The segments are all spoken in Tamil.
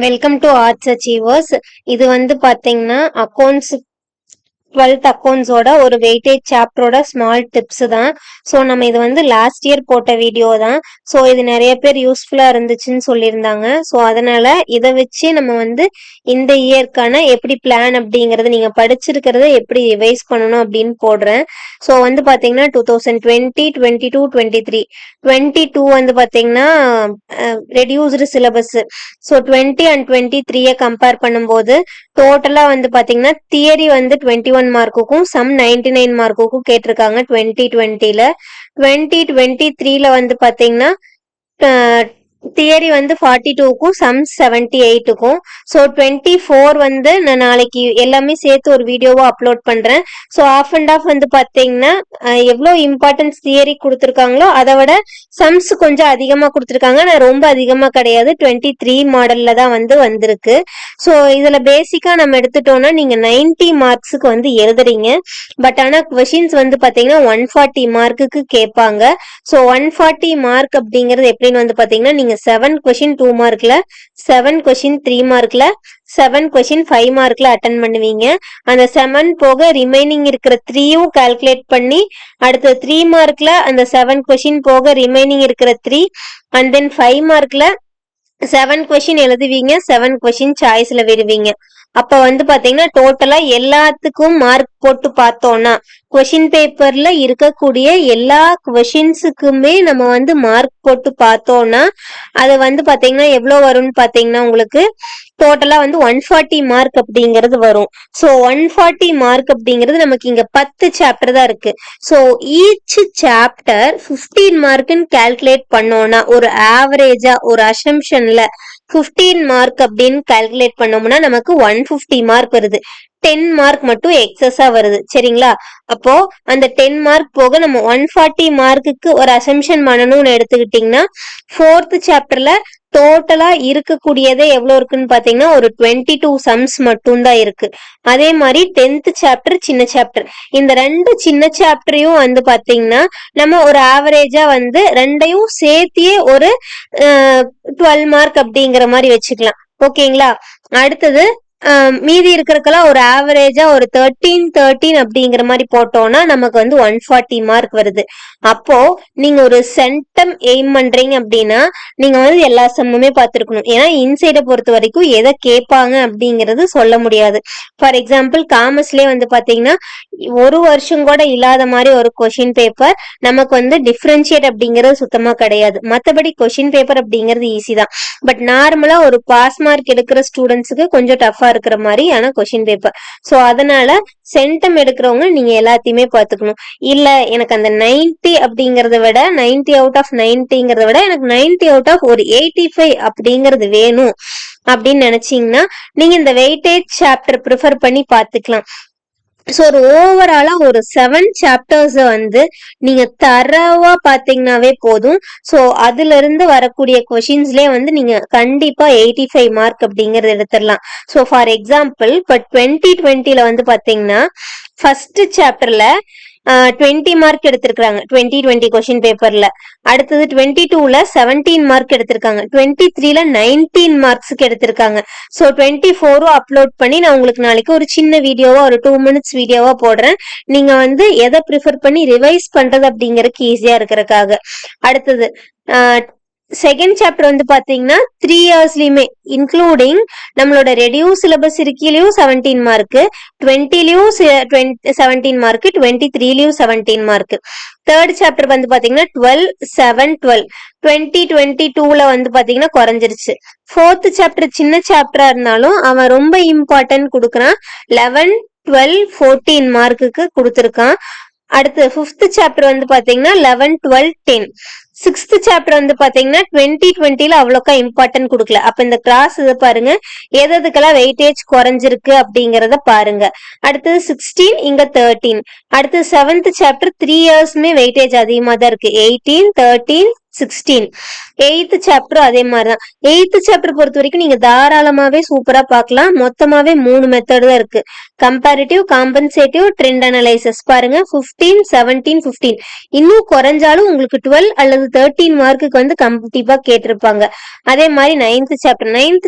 Welcome to arts achievers. இது வந்து பாத்தீங்கன்னா அக்கௌண்ட்ஸ் 12th அக்கௌண்ட்ஸோட ஒரு வெயிட்டேஜ் சாப்டரோட ஸ்மால் டிப்ஸ் தான். ஸோ நம்ம இது வந்து லாஸ்ட் இயர் போட்ட வீடியோ தான். ஸோ இது நிறைய பேர் யூஸ்ஃபுல்லா இருந்துச்சுன்னு சொல்லியிருந்தாங்க. ஸோ அதனால இதை வச்சு நம்ம வந்து இந்த இயர்க்கான எப்படி பிளான் அப்படிங்கறது நீங்க படிச்சிருக்கிறத எப்படி ரிவைஸ் பண்ணணும் அப்படின்னு போடுறேன். ஸோ வந்து பாத்தீங்கன்னா 2020, 22, 23, 22 வந்து பாத்தீங்கன்னா reduced syllabus. So 20 and 23 compare பண்ணும்போது டோட்டலா வந்து பாத்தீங்கன்னா தியரி வந்து 21 மார்க்குக்கும் சம் 99 மார்க்குக்கும் கேட்டிருக்காங்க 2020ல. 2023ல வந்து பாத்தீங்கன்னா தியரி வந்து 42க்கும் சம் 78க்கும். ஸோ 24 வந்து நான் நாளைக்கு எல்லாமே சேர்த்து ஒரு வீடியோவா அப்லோட் பண்றேன். ஸோ ஆஃப் அண்ட் ஆஃப் வந்து பாத்தீங்கன்னா எவ்வளோ இம்பார்ட்டன்ஸ் தியரி கொடுத்துருக்காங்களோ அதை விட சம்ஸ் கொஞ்சம் அதிகமா கொடுத்துருக்காங்க. நான் ரொம்ப அதிகமா கிடையாது, 23 மாடல்ல தான் வந்து வந்திருக்கு. ஸோ இதுல பேசிக்கா நம்ம எடுத்துட்டோம்னா நீங்க 90 மார்க்ஸுக்கு வந்து எழுதுறீங்க. பட் ஆனா கொஷின்ஸ் வந்து பாத்தீங்கன்னா 140 மார்க்குக்கு கேட்பாங்க. ஸோ 140 மார்க் அப்படிங்கிறது எப்படின்னு வந்து பாத்தீங்கன்னா நீங்க 7 கொஷின் 2 மார்க்ல, 7 கொஷின் 3 மார்க்ல, 7 கொஷின் 5 மார்க்ல அட்டன் பண்ணுவீங்க. அந்த 7 போக ரிமைனிங் இருக்கிற 3யும் கால்குலேட் பண்ணி அடுத்த 3 மார்க்ல அந்த 7 கொஷின் போக ரிமைனிங் இருக்கிற 3 அண்ட் தென் 5 மார்க்ல 7 கொஷின் எழுதுவீங்க, 7 கொஷின் சாய்ஸ்ல விடுவீங்க. அப்ப வந்து பாத்தீங்கன்னா டோட்டலா எல்லாத்துக்கும் மார்க் போட்டு பார்த்தோம்னா கொஷின் பேப்பர்ல இருக்கக்கூடிய எல்லா கொஷின்ஸுக்குமே நம்ம வந்து மார்க் போட்டு பார்த்தோம்னா அது வந்து பாத்தீங்கன்னா எவ்வளவு வரும்னு பாத்தீங்கன்னா உங்களுக்கு டோட்டலா வந்து 140 மார்க் அப்படிங்கிறது வரும். ஸோ 140 மார்க் அப்படிங்கிறது நமக்கு இங்க 10 சாப்டர் தான் இருக்கு. ஸோ ஈச் சாப்டர் 15 மார்க்னு கால்குலேட் பண்ணோம்னா ஒரு ஆவரேஜா ஒரு அசம்ஷன்ல 15 மார்க் அப்படின்னு கால்குலேட் பண்ணோம்னா நமக்கு 150 மார்க் வருது. 10 மார்க் மட்டும் எக்ஸஸா வருது. சரிங்களா? அப்போ அந்த 10 மார்க் போக நம்ம 140 மார்க்குக்கு ஒரு அசம்ஷன் பண்ணணும்னு எடுத்துக்கிட்டீங்கன்னா 4th சாப்டர்ல டோட்டலா இருக்கக்கூடியதே எவ்வளவு இருக்குன்னு பாத்தீங்கன்னா ஒரு 22 சம்ஸ் மட்டும் தான் இருக்கு. அதே மாதிரி 10th சாப்டர் சின்ன சாப்டர், இந்த ரெண்டு சின்ன சாப்டரையும் வந்து பாத்தீங்கன்னா நம்ம ஒரு ஆவரேஜா வந்து ரெண்டையும் சேர்த்தியே ஒரு 12 மார்க் அப்படிங்கிற மாதிரி வச்சுக்கலாம். ஓகேங்களா? அடுத்தது மீதி இருக்கிறதுக்கெல்லாம் ஒரு ஆவரேஜா ஒரு 13 அப்படிங்கிற மாதிரி போட்டோம்னா நமக்கு வந்து 140 மார்க் வருது. அப்போ நீங்க ஒரு சென்டம் எய்ம் பண்றீங்க அப்படின்னா நீங்க வந்து எல்லா சம்முமே பார்த்துருக்கணும். ஏன்னா இன்சைடை பொறுத்த வரைக்கும் எதை கேட்பாங்க அப்படிங்கிறது சொல்ல முடியாது. ஃபார் எக்ஸாம்பிள் காமர்ஸ்லயே வந்து பாத்தீங்கன்னா ஒரு வருஷம் கூட இல்லாத மாதிரி ஒரு கொஷின் பேப்பர் நமக்கு வந்து டிஃபரன்ஷியேட் அப்படிங்கிறது சுத்தமா கிடையாது. மற்றபடி கொஷின் பேப்பர் அப்படிங்கிறது ஈஸி தான். பட் நார்மலா ஒரு பாஸ் மார்க் எடுக்கிற ஸ்டூடெண்ட்ஸுக்கு கொஞ்சம் டஃபா இருக்கிற மாதிரி ஆனா கொஷின் பேப்பர். ஸோ அதனால சென்டம் எடுக்கிறவங்க நீங்க எல்லாத்தையுமே பார்த்துக்கணும். இல்ல எனக்கு அந்த 90 அப்படிங்கறத விட 90 அவுட் ஆஃப் 90ங்கிறத விட எனக்கு 90 அவுட் ஆஃப் ஒரு 85 அப்படிங்கிறது வேணும் அப்படின்னு நினைச்சீங்கன்னா நீங்க இந்த வெயிட்டேஜ் சாப்டர் ப்ரிஃபர் பண்ணி பார்த்துக்கலாம். ஸோ ஒரு ஓவராலா ஒரு 7 சாப்டர்ஸ் வந்து நீங்க தரவா பாத்தீங்கன்னாவே போதும். ஸோ அதுல இருந்து வரக்கூடிய கொஷின்ஸ்லயே வந்து நீங்க கண்டிப்பா 85 மார்க் அப்படிங்கறது எடுத்துடலாம். ஸோ ஃபார் எக்ஸாம்பிள் இப்போ 2020ல வந்து பாத்தீங்கன்னா ஃபர்ஸ்ட் சாப்டர்ல 20 மார்க் எடுத்திருக்காங்க 2020 கொஸ்டின் பேப்பர்ல. அடுத்தது 22ல 17 மார்க் எடுத்திருக்காங்க, 23ல 19 மார்க்ஸ்க்கு எடுத்திருக்காங்க. ஸோ 24 அப்லோட் பண்ணி நான் உங்களுக்கு நாளைக்கு ஒரு சின்ன வீடியோவா ஒரு 2 minutes வீடியோவா போடுறேன். நீங்க வந்து எதை ப்ரிஃபர் பண்ணி ரிவைஸ் பண்றது அப்படிங்கறதுக்கு ஈஸியா இருக்கிறதுக்காக. அடுத்தது செகண்ட் சாப்டர் வந்து பாத்தீங்கன்னா 3 இயர்ஸ்லயுமே இன்க்ளூடிங் நம்மளோட ரெடியூஸ் சிலபஸ் இருக்கையிலயும் 17 மார்க், 20லயும் 17 மார்க், 23லயும் 17 மார்க். தேர்ட் சாப்டர் வந்து பாத்தீங்கன்னா 12, 7, 12. 2022ல வந்து பாத்தீங்கன்னா குறைஞ்சிருச்சு. ஃபோர்த் சாப்டர் சின்ன சாப்டரா இருந்தாலும் அவன் ரொம்ப இம்பார்ட்டன்ட் கொடுக்குறான். 11, 12, 14 மார்க்குக்கு கொடுத்துருக்கான். அடுத்து 5th சாப்டர் வந்து பாத்தீங்கன்னா 11, 12, 10. 6th சாப்டர் வந்து பாத்தீங்கன்னா 2020ல அவ்வளோக்கா இம்பார்ட்டன்ட் கொடுக்கல. அப்ப இந்த கிளாஸ் இதை பாருங்க, எதுக்கெல்லாம் வெயிட்டேஜ் குறைஞ்சிருக்கு அப்படிங்கறத பாருங்க. அடுத்தது 16, இங்க 13. அடுத்து 7th சாப்டர் 3 இயர்ஸ்மே வெயிட்டேஜ் அதிகமா தான் இருக்கு. 18, 13, 16. 8th சாப்டர் அதே மாதிரிதான். 8th சாப்டர் பொறுத்த வரைக்கும் நீங்க தாராளமாவே சூப்பரா பார்க்கலாம். மொத்தமாவே 3 மெத்தட் தான் இருக்கு. Comparative, compensative, trend analysis. பாருங்க 15, 17, 15. இன்னும் குறைஞ்சாலும் உங்களுக்கு 12 அல்லது 13 மார்க்குக்கு வந்து கண்டிப்பா கேட்டிருப்பாங்க. அதே மாதிரி 9th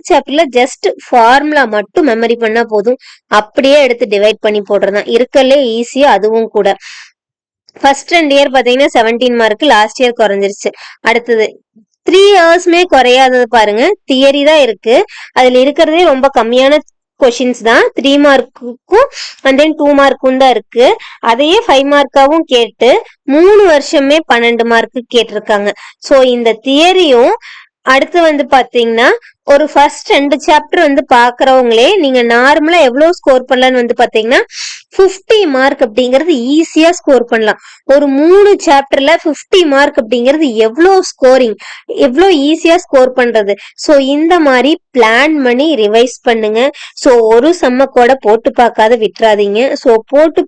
சாப்டர்ல ஜஸ்ட் ஃபார்முலா மட்டும் மெமரி பண்ணா போதும். அப்படியே எடுத்து டிவைட் பண்ணி போடுறதுதான். இருக்கலே ஈஸியா அதுவும் கூட. ஃபர்ஸ்ட் 2 இயர் பாத்தீங்கன்னா 17 மார்க், லாஸ்ட் இயர் குறைஞ்சிருச்சு. அடுத்தது 3 இயர்ஸ்மே குறையாதது பாருங்க, தியரி தான் இருக்கு. அதுல இருக்கிறதே ரொம்ப கம்மியான கொஷின்ஸ் தான். 3 மார்க்குக்கும் அண்ட் தென் 2 மார்க்கும் தான் இருக்கு. அதையே 5 மார்க்காவும் கேட்டு 3 வருஷமே 12 மார்க்கு கேட்டிருக்காங்க. ஸோ இந்த தியரியும் அடுத்து வந்து பாத்தீங்கன்னா ஒரு ஃபர்ஸ்ட் 2 சாப்டர் வந்து பாக்குறவங்களே நீங்க நார்மலா எவ்வளவு ஸ்கோர் பண்ணலாம்னு வந்து பாத்தீங்கன்னா 50 மார்க் அப்படிங்கிறது ஈஸியா ஸ்கோர் பண்ணலாம். ஒரு 3 சாப்டர்ல 50 மார்க் அப்படிங்கிறது எவ்வளவு ஸ்கோரிங், எவ்வளவு ஈஸியா ஸ்கோர் பண்றது. ஸோ இந்த மாதிரி பிளான் பண்ணி ரிவைஸ் பண்ணுங்க. ஸோ ஒரு செம்ம கூட போட்டு பார்க்காத விட்டுறாதீங்க. ஸோ போட்டு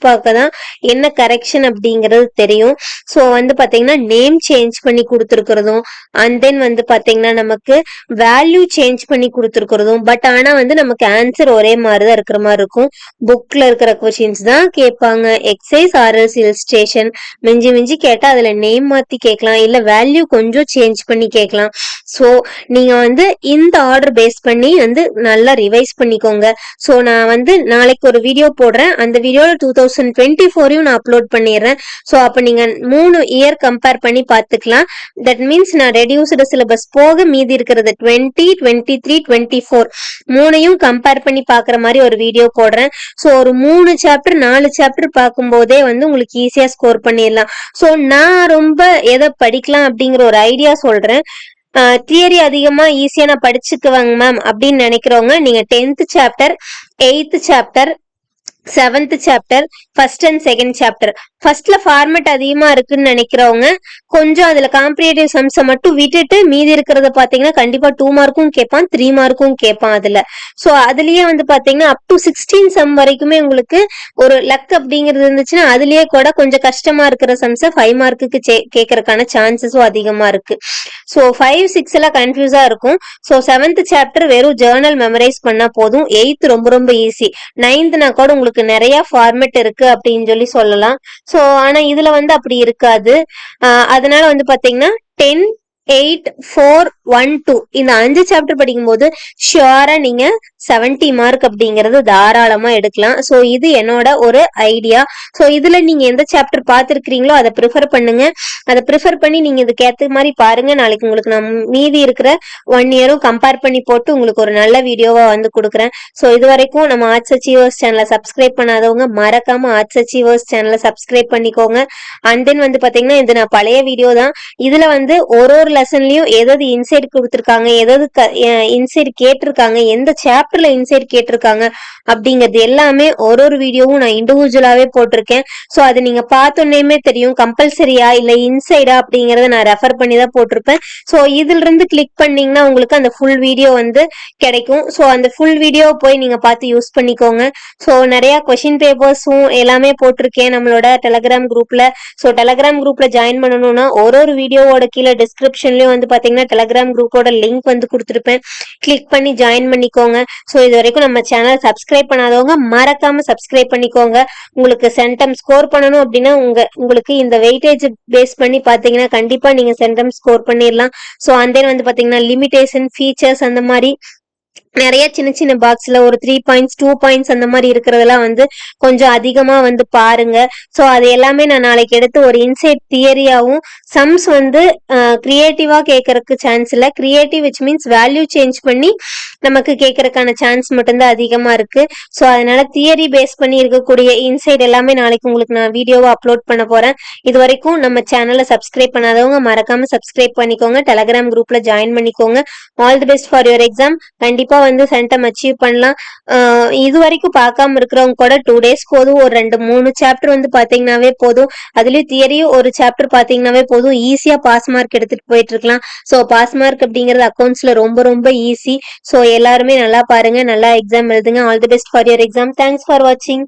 பார்க்க தான் என்ன கரெக்ஷன் அப்படிங்கிறது தெரியும். ஸோ வந்து பாத்தீங்கன்னா நேம் சேஞ்ச் பண்ணி கொடுத்துருக்கிறதும் அண்ட் தென் வந்து பாத்தீங்கன்னா நமக்கு வேல்யூ சேஞ்ச் பண்ணி கொடுத்துருக்கிறதும், பட் ஆனா வந்து நமக்கு ஆன்சர் ஒரே மாதிரிதான் இருக்கிற மாதிரி இருக்கும். புக்ல இருக்கிற கொஸ்டின்ஸ் தான் கேட்பாங்க. எக்ஸசைஸ் ஆர்எல்ஸ் இல்ஸ்ட்ரேஷன் மிஞ்சி கேட்டா அதுல நேம் மாத்தி கேட்கலாம், இல்ல வேல்யூ கொஞ்சம் சேஞ்ச் பண்ணி கேட்கலாம். ஸோ நீங்க வந்து இந்த ஆர்டர் பேஸ் பண்ணி வந்து நல்லா ரிவைஸ் பண்ணிக்கோங்க. ஸோ நான் வந்து நாளைக்கு ஒரு வீடியோ போடுறேன். அந்த வீடியோல 2024 நான் அப்லோட் பண்ணிடுறேன். ஸோ அப்ப நீங்க 3 இயர் கம்பேர் பண்ணி பாத்துக்கலாம். தட் மீன்ஸ் நான் ரெடியூஸ்டு சிலபஸ் போக மீதி இருக்கிறது 20, 23, 24 மூணையும் கம்பேர் பண்ணி பாக்குற மாதிரி ஒரு வீடியோ போடுறேன். ஸோ ஒரு 3 சாப்டர் 4 சாப்டர் பார்க்கும்போதே வந்து உங்களுக்கு ஈஸியா ஸ்கோர் பண்ணிடலாம். ஸோ நான் ரொம்ப எதை படிக்கலாம் அப்படிங்கிற ஒரு ஐடியா சொல்றேன். தியரி அதிகமா ஈஸியா நான் படிச்சுக்குவாங்க மேம் அப்படின்னு நினைக்கிறவங்க நீங்க 10th chapter, 8th chapter, 7th chapter, first and second chapter. ஃபர்ஸ்ட்ல ஃபார்மேட் அதிகமா இருக்குன்னு நினைக்கிறவங்க கொஞ்சம் அதுல காம்பரேட்டிவ் சம்ஸை மட்டும் விட்டுட்டு மீதி இருக்கிறத பாத்தீங்கன்னா கண்டிப்பா 2 மார்க்கும் கேட்பான், 3 மார்க்கும் கேட்பான் அதுல. ஸோ அதுலயே வந்து பாத்தீங்கன்னா அப் டு 16 சம் வரைக்குமே உங்களுக்கு ஒரு லக் அப்படிங்கிறது இருந்துச்சுன்னா அதுலயே கூட கொஞ்சம் கஷ்டமா இருக்கிற சம்ஸை 5 மார்க்குக்கு கேட்கறதுக்கான சான்சஸும் அதிகமா இருக்கு. ஸோ 5, 6 எல்லாம் கன்ஃபியூஸா இருக்கும். ஸோ 7th சாப்டர் வெறும் ஜேர்னல் மெமரைஸ் பண்ணா போதும். 8th ரொம்ப ஈஸி. 9th கூட உங்களுக்கு நிறைய ஃபார்மேட் இருக்கு அப்படின்னு சொல்லலாம். சோ ஆனா இதுல வந்து அப்படி இருக்காது. அதனால வந்து பாத்தீங்கன்னா 10, 8, 4, 1, 2 இந்த 5 சாப்டர் படிக்கும்போது ஷியோரா நீங்க 70 மார்க் அப்படிங்கறது தாராளமா எடுக்கலாம். சோ இது என்னோட ஒரு ஐடியா. சோ இதுல நீங்க எந்த சாப்டர் பார்த்திருக்கீங்களோ அதை ப்ரிஃபர் பண்ணுங்க. அதை ப்ரிஃபர் பண்ணி நீங்க இதுக்கு ஏத்த மாதிரி பாருங்க. நாளைக்கு உங்களுக்கு நான் மீதி இருக்கிற 1 இயரும் கம்பேர் பண்ணி போட்டு உங்களுக்கு ஒரு நல்ல வீடியோவா வந்து கொடுக்குறேன். சோ இது வரைக்கும் நம்ம ஆர்ட்ஸ் அச்சீவர்ஸ் சேனலை சப்ஸ்கிரைப் பண்ணாதவங்க மறக்காம ஆர்ட்ஸ் அச்சீவர்ஸ் சேனலை சப்ஸ்கிரைப் பண்ணிக்கோங்க. அண்ட் தென் வந்து பாத்தீங்கன்னா இது நான் பழைய வீடியோ தான். இதுல வந்து ஒரு லெசன்லயும் எதாவது இன்சைட் கொடுத்துருக்காங்க, எதாவது இன்சைட் கேட்டிருக்காங்க, எந்த சாப்டர்ல இன்சைட் கேட்டிருக்காங்க அப்படிங்கிறது எல்லாமே ஒரு வீடியோவும் நான் இண்டிவிஜுவலாவே போட்டிருக்கேன். சோ அது நீங்க பார்த்தோன்னே தெரியும் கம்பல்சரியா இல்ல இன்சைடா அப்படிங்கறத நான் ரெஃபர் பண்ணி தான் போட்டிருப்பேன். சோ இதுல இருந்து கிளிக் பண்ணீங்கன்னா உங்களுக்கு அந்த ஃபுல் வீடியோ வந்து கிடைக்கும். சோ அந்த ஃபுல் வீடியோ போய் நீங்க பார்த்து யூஸ் பண்ணிக்கோங்க. சோ நிறைய கொஸ்டின் பேப்பர்ஸும் எல்லாமே போட்டிருக்கேன் நம்மளோட டெலகிராம் குரூப்ல. சோ டெலகிராம் குரூப்ல ஜாயின் பண்ணணும்னா ஒரு வீடியோவோட கீழே டிஸ்கிரிப்ஷன்லயும் வந்து பாத்தீங்கன்னா டெலகிராம் குரூப்போட லிங்க் வந்து கொடுத்துருப்பேன். கிளிக் பண்ணி ஜாயின் பண்ணிக்கோங்க. சோ இது வரைக்கும் நம்ம சேனல் சப்ஸ்கிரைப் பண்ணாதவங்க மறக்காம சப்ஸ்கிரைப் பண்ணிக்கோங்க. உங்களுக்கு சென்டம் ஸ்கோர் பண்ணணும் அப்படின்னா உங்களுக்கு இந்த வெயிட்டேஜ் பேஸ் பண்ணி பாத்தீங்கன்னா கண்டிப்பா நீங்க சென்டம் ஸ்கோர் பண்ணிடலாம். சோ அந்த வந்து பாத்தீங்கன்னா லிமிடேஷன், ஃபீச்சர்ஸ் அந்த மாதிரி நிறைய சின்ன பாக்ஸ்ல ஒரு 3 பாயிண்ட்ஸ் 2 பாயிண்ட்ஸ் அந்த மாதிரி இருக்கிறதெல்லாம் வந்து கொஞ்சம் அதிகமா வந்து பாருங்க. சோ அது எல்லாமே நான் நாளைக்கு எடுத்து ஒரு இன்சைட் தியரியாவும் சம்ஸ் வந்து கிரியேட்டிவா கேட்கறதுக்கு சான்ஸ் இல்ல. Creative which means value change பண்ணி நமக்கு கேட்கறதுக்கான சான்ஸ் மட்டும்தான் அதிகமா இருக்கு. சோ அதனால தியரி பேஸ் பண்ணி இருக்கக்கூடிய இன்சைட் எல்லாமே நாளைக்கு உங்களுக்கு நான் வீடியோவா அப்லோட் பண்ண போறேன். இது வரைக்கும் நம்ம சேனலை சப்ஸ்கிரைப் பண்ணாதவங்க மறக்காம சப்ஸ்கிரைப் பண்ணிக்கோங்க. டெலகிராம் குரூப்ல ஜாயின் பண்ணிக்கோங்க. All the best for your exam. கண்டிப்பா வந்து சென்டம் அச்சீவ் பண்ணலாம். இது வரைக்கும் பார்க்காம இருக்கிறவங்க கூட 2 days போதும். ஒரு 2-3 சாப்டர் வந்து பாத்தீங்கன்னாவே போதும். அதுலயும் தியரியும் ஒரு சாப்டர் பாத்தீங்கன்னாவே போதும். ஈஸியா பாஸ் மார்க் எடுத்துட்டு போயிட்டு இருக்கலாம். சோ பாஸ் மார்க் அப்படிங்கிறது அக்கௌண்ட்ஸ்ல ரொம்ப ஈஸி. சோ எல்லாருமே நல்லா பாருங்க, நல்லா எக்ஸாம் எழுதுங்க. All the best for your exam. Thanks for வாட்சிங்.